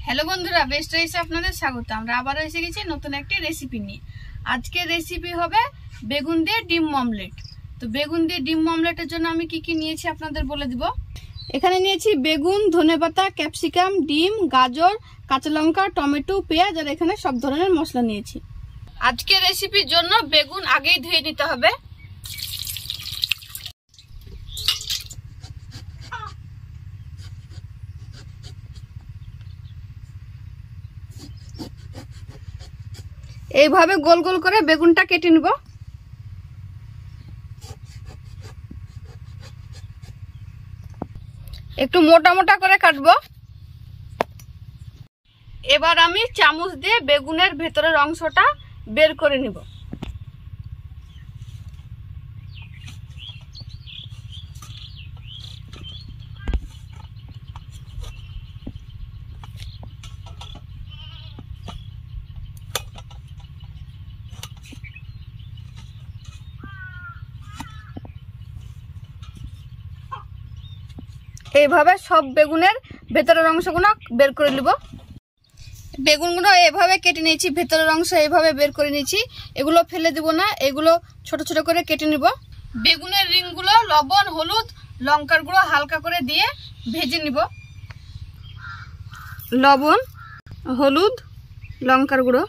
Hello বন্ধুরা, best রাইসে আপনাদের স্বাগত। আমরা আবার এসে গেছি নতুন একটি রেসিপি নিয়ে। আজকের রেসিপি হবে বেগুন দিয়ে ডিম অমলেট। তো বেগুন দিয়ে ডিম অমলেটের জন্য আমি কি কি নিয়েছি আপনাদের বলে দিব। এখানে নিয়েছি বেগুন, ধনেপাতা, ক্যাপসিকাম, ডিম, গাজর, কাঁচা লঙ্কা, টমেটো, পেঁয়াজ আর এখানে সব ধরনের মশলা নিয়েছি। আজকের রেসিপির জন্য বেগুন আগেই ধুয়ে নিতে হবে। এইভাবে গোল গোল করে বেগুনটা কেটে নিব। একটু মোটা মোটা করে কাটবো। এবার আমি চামচ দিয়ে বেগুনের ভেতরের অংশটা বের করে নিব। এইভাবে সব বেগুনের ভেতরের অংশগুলো বের করে নিব। বেগুনগুলো এভাবে কেটে নিয়েছি, ভেতরের অংশ এইভাবে বের করে নিয়েছি। এগুলো ফেলে দিব না, এগুলো ছোট ছোট করে কেটে নিব। বেগুনের রিংগুলো লবণ, হলুদ, লঙ্কার গুঁড়ো হালকা করে দিয়ে ভেজে নিব। লবণ, হলুদ, লঙ্কার গুঁড়ো।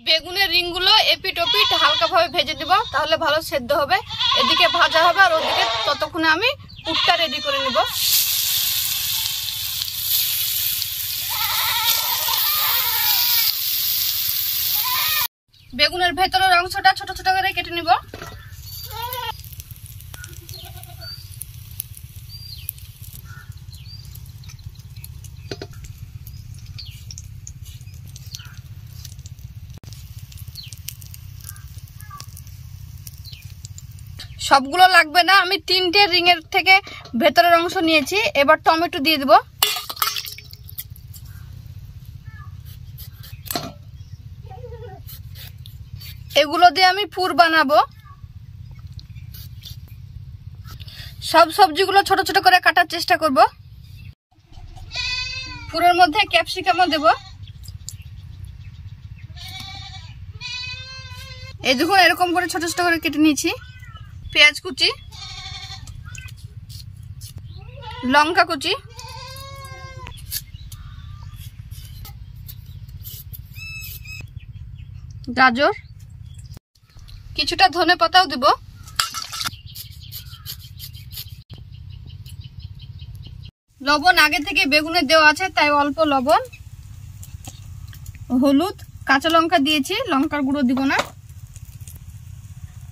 বেগুনের রিংগুলো এপিট ওপিট হালকাভাবে ভেজে দিব, তাহলে ভালো সেদ্ধ হবে। এদিকে ভাজা হবে আর ওদিকে ততক্ষণে আমি পুরটা রেডি করে নিব। বেগুনের ভেতরের অংশটা ছোট ছোট করে কেটে নিব। সবগুলো লাগবে না, আমি 3টে রিংয়ের থেকে ভেতরের অংশ নিয়েছি। এবার টমেটো দিয়ে দিব। এগুলো দিয়ে আমি পুর বানাবো। সব সবজিগুলো ছোট ছোট করে কাটার চেষ্টা করব। পুরের মধ্যে ক্যাপসিকামও দেব। এই দেখুন, এরকম করে ছোট ছোট করে কেটে নিয়েছি। পেঁয়াজ কুচি, লঙ্কা কুচি, গাজর, কিছুটা ধনে পাতাও দিব। লবণ আগে থেকে বেগুনে দেওয়া আছে, তাই অল্প লবণ। হলুদ, কাঁচা লঙ্কা দিয়েছি, লঙ্কার গুঁড়ো দিব না।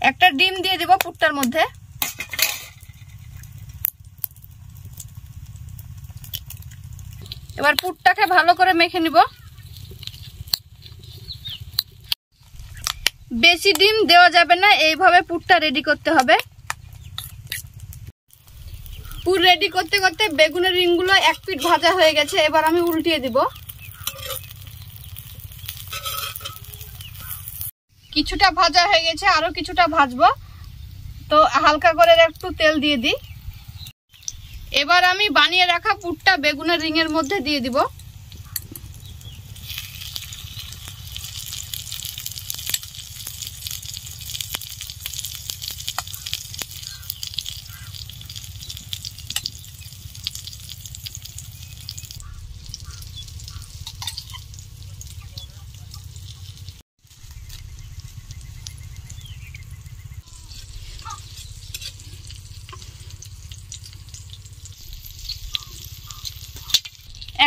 একটা ডিম দিয়ে দেব পুরটার মধ্যে। এবার পুরটাকে ভালো করে মেখে নিব। বেশি ডিম দেওয়া যাবে না, এইভাবে পুরটা রেডি করতে হবে। পুর রেডি করতে করতে বেগুনের রিংগুলো এক পিঠ ভাজা হয়ে গেছে। এবার আমি উল্টিয়ে দিব। কিছুটা ভাজা হয়ে গেছে, আরো কিছুটা ভাজবো, তো হালকা করে একটু তেল দিয়ে দিই। এবার আমি বানিয়ে রাখা পুরটা বেগুনের রিংয়ের মধ্যে দিয়ে দিব।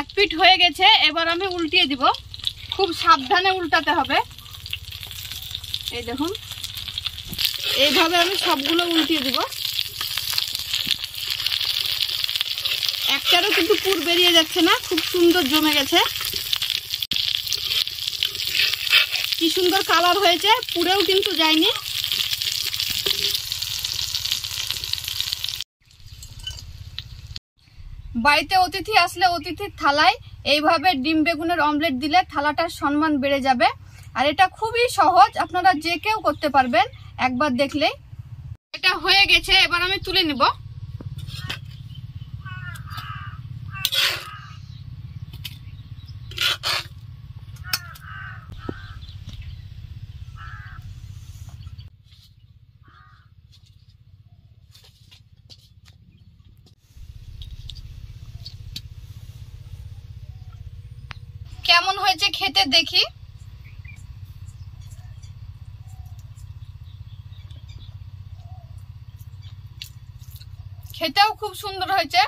এক পিঠ হয়ে গেছে, এবার আমি উল্টিয়ে দিব। খুব সাবধানে উল্টাতে হবে। এই দেখুন, এইভাবে আমি সবগুলো উল্টিয়ে দিব। একটারও কিন্তু পুর বেরিয়ে যাচ্ছে না, খুব সুন্দর জমে গেছে। কি সুন্দর কালার হয়েছে, পুরেও কিন্তু যায়নি। বাড়িতে অতিথি আসলে অতিথির থালায় এইভাবে ডিম বেগুনের অমলেট দিলে থালাটার সম্মান বেড়ে যাবে। আর এটা খুবই সহজ, আপনারা যে কেউ করতে পারবেন একবার দেখলেই। এটা হয়ে গেছে, এবার আমি তুলে নিব। কেমন হয়েছে খেতে দেখি। খেতেও খুব সুন্দর হয়েছে,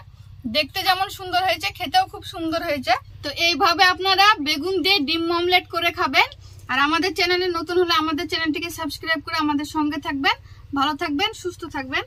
দেখতে যেমন সুন্দর হয়েছে খেতেও খুব সুন্দর হয়েছে। তো এইভাবে আপনারা বেগুন দিয়ে ডিম অমলেট করে খাবেন। আর আমাদের চ্যানেলে নতুন হলে আমাদের চ্যানেলটিকে সাবস্ক্রাইব করে আমাদের সঙ্গে থাকবেন। ভালো থাকবেন, সুস্থ থাকবেন।